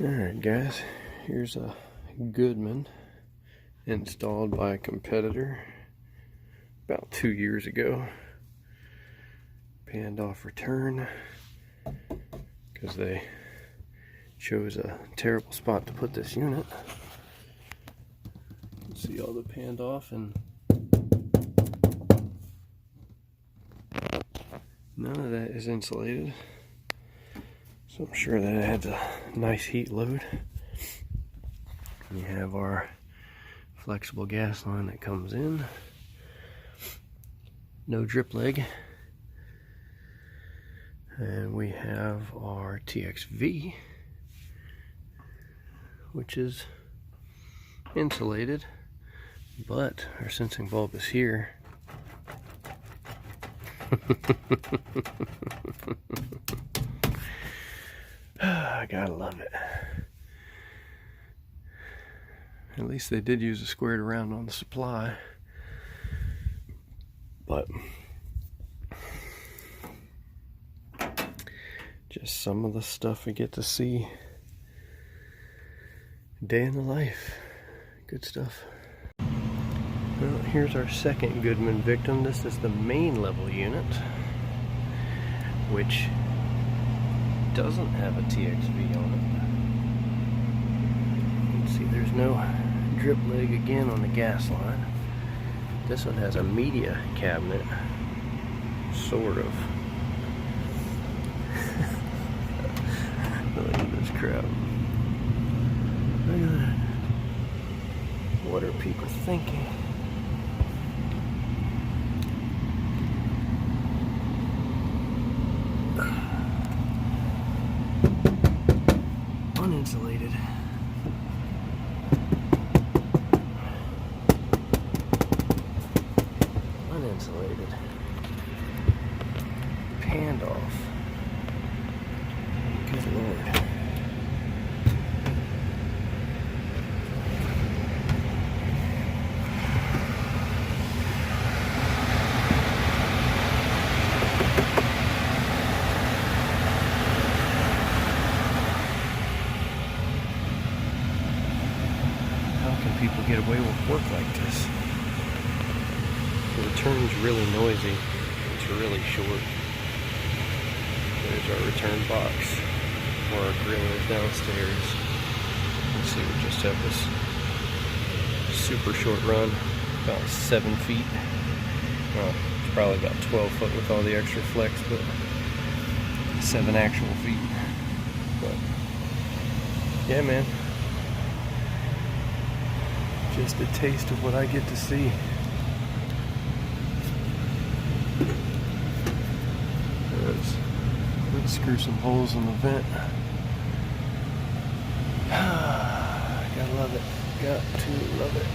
Alright guys, here's a Goodman installed by a competitor about 2 years ago. Panned off return because they chose a terrible spot to put this unit. You can see all the panned off, and none of that is insulated. So I'm sure that it has a nice heat load. We have our flexible gas line that comes in. No drip leg. And we have our TXV, which is insulated, but our sensing bulb is here. I gotta love it. At least they did use a squared around on the supply. But just some of the stuff we get to see. Day in the life. Good stuff. Well, here's our second Goodman victim. This is the main level unit, which doesn't have a TXV on it. You can see there's no drip leg again on the gas line. This one has a media cabinet, sort of. Look at this crowd. Look at that. What are people thinking? Uninsulated. Uninsulated. Panned off. Good Lord. How can people get away with work like this? The return's really noisy. It's really short. There's our return box, where our grill is downstairs. Let's see, we just have this super short run, about 7 feet. Well, it's probably about 12 foot with all the extra flex, but 7 actual feet. But yeah, man. Just a taste of what I get to see. Let's screw some holes in the vent. Gotta love it. Got to love it.